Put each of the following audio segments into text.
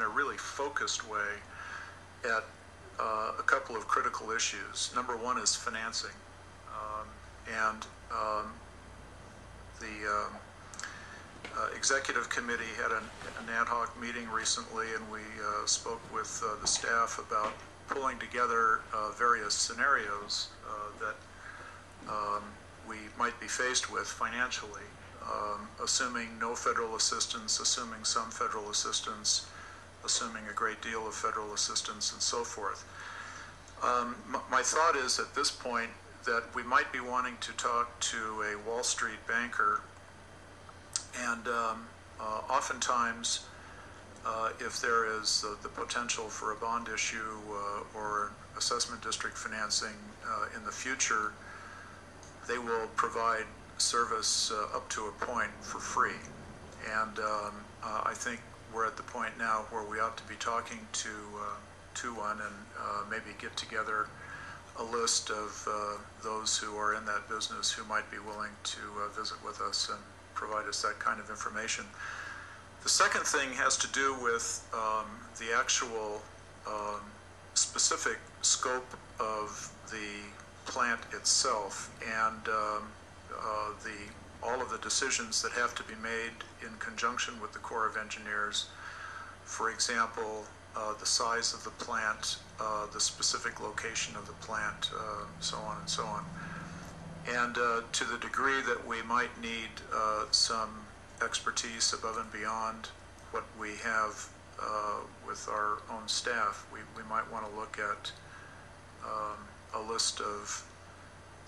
in a really focused way at a couple of critical issues. Number one is financing. And the executive committee had an ad hoc meeting recently, and we spoke with the staff about pulling together various scenarios that we might be faced with financially, assuming no federal assistance, assuming some federal assistance, assuming a great deal of federal assistance, and so forth. My thought is at this point that we might be wanting to talk to a Wall Street banker, and oftentimes if there is the potential for a bond issue or assessment district financing in the future, they will provide service up to a point for free. And I think we're at the point now where we ought to be talking to one and maybe get together a list of those who are in that business who might be willing to visit with us and provide us that kind of information. The second thing has to do with the actual specific scope of the plant itself and all of the decisions that have to be made in conjunction with the Corps of Engineers. For example, the size of the plant, the specific location of the plant, so on and so on. And to the degree that we might need some expertise above and beyond what we have with our own staff, we might want to look at a list of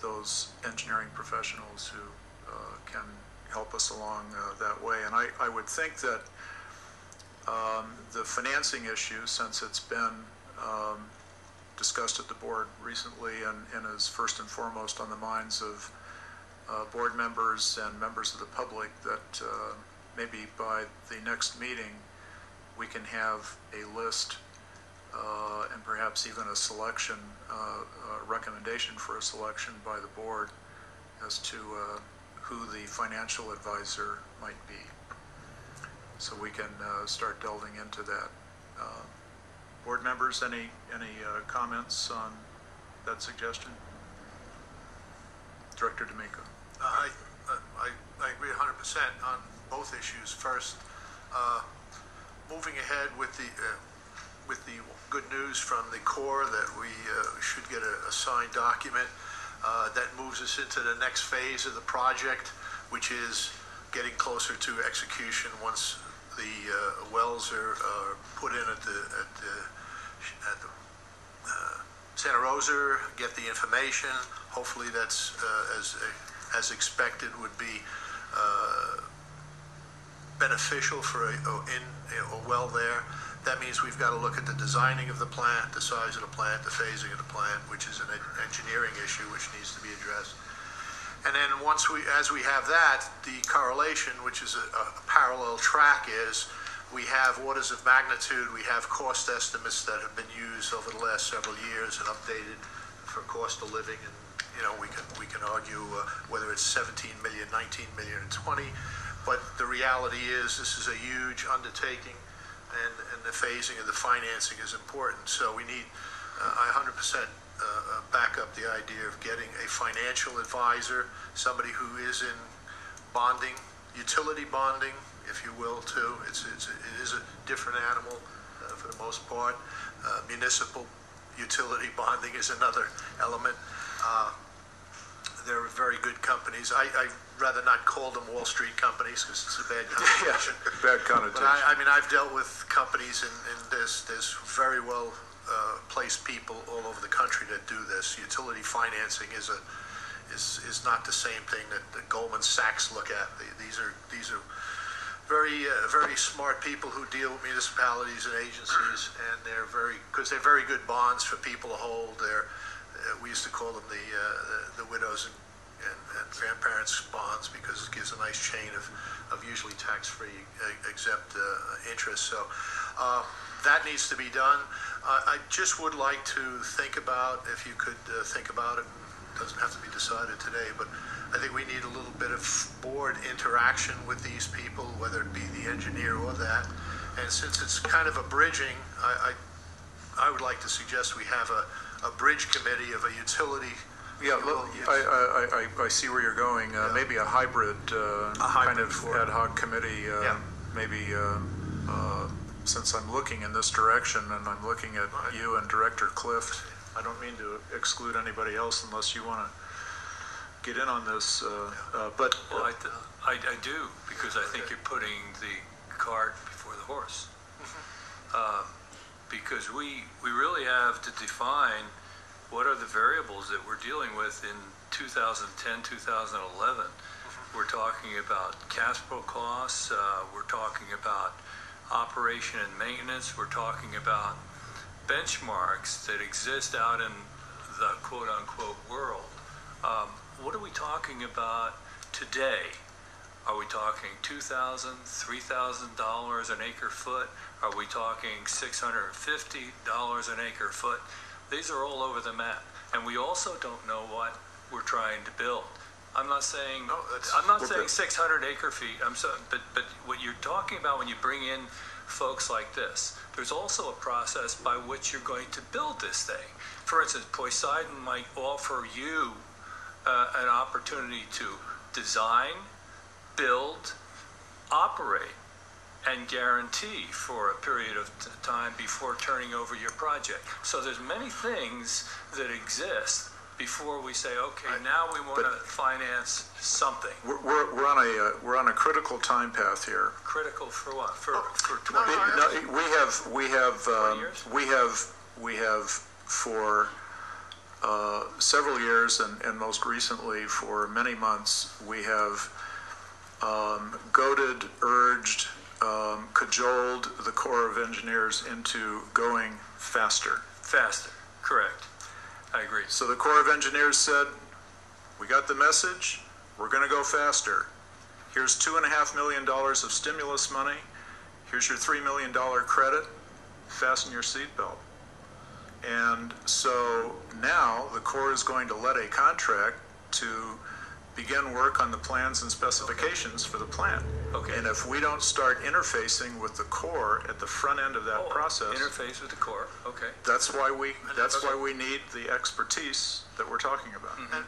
those engineering professionals who can help us along that way. And I would think that the financing issue, since it's been discussed at the board recently and is first and foremost on the minds of board members and members of the public, that maybe by the next meeting we can have a list and perhaps even a selection, a recommendation for a selection by the board as to who the financial advisor might be. So we can start delving into that. Board members, any comments on that suggestion? Director D'Amico. I agree 100% on both issues. First, moving ahead with the good news from the Corps that we should get a signed document that moves us into the next phase of the project, which is getting closer to execution once the wells are put in at the Santa Rosa, get the information. Hopefully that's as expected would be beneficial for a well there. That means we've got to look at the designing of the plant, the size of the plant, the phasing of the plant, which is an engineering issue which needs to be addressed. And then as we have that, the correlation, which is a parallel track, is we have orders of magnitude, we have cost estimates that have been used over the last several years and updated for cost of living, and we can argue whether it's 17 million, 19 million, and 20, but the reality is this is a huge undertaking, and the phasing of the financing is important. So we need, I 100% back up the idea of getting a financial advisor, somebody who is in bonding, utility bonding, if you will, too. It is a different animal for the most part. Municipal utility bonding is another element. They're very good companies. I'd rather not call them Wall Street companies because it's a bad connotation. Yeah, bad connotation. But I mean, I've dealt with companies, and there's very well placed people all over the country that do this. Utility financing is not the same thing that the Goldman Sachs look at. These are very smart people who deal with municipalities and agencies, and they're very good bonds for people to hold. We used to call them the widows and grandparents bonds because it gives a nice chain of usually tax-free exempt interest. So that needs to be done. I just would like to think about, if you could think about it, it doesn't have to be decided today, but I think we need a little bit of board interaction with these people, whether it be the engineer or that, And since it's kind of a bridging, I would like to suggest we have a bridge committee of a utility. Yeah, look, I see where you're going. Maybe a hybrid kind of ad hoc committee. Maybe since I'm looking in this direction and I'm looking at you and Director Clift, I don't mean to exclude anybody else unless you want to get in on this. But well, I do, because I think you're putting the cart before the horse. Because we really have to define what are the variables that we're dealing with in 2010, 2011. We're talking about cash flow costs, we're talking about operation and maintenance, we're talking about benchmarks that exist out in the quote-unquote world. What are we talking about today? Are we talking $2,000, $3,000 an acre foot? Are we talking $650 an acre foot? These are all over the map, and we also don't know what we're trying to build. I'm not saying 600 acre feet. But what you're talking about when you bring in folks like this, there's also a process by which you're going to build this thing. For instance, Poseidon might offer you an opportunity to design, build, operate, and guarantee for a period of time before turning over your project. So there's many things that exist before we say, okay, now we want to finance something. we're on a critical time path here. Critical for what? For 20 years? No, we have for several years, and most recently for many months, we have goaded, urged, cajoled the Corps of Engineers into going faster. Faster, correct. I agree. So the Corps of Engineers said, we got the message, we're going to go faster. Here's $2.5 million of stimulus money. Here's your $3 million credit. Fasten your seatbelt. And so now the Corps is going to let a contract to begin work on the plans and specifications for the plant. Okay. And if we don't start interfacing with the Corps at the front end of that process, interface with the Corps. Okay. that's why we need the expertise that we're talking about. Mm-hmm.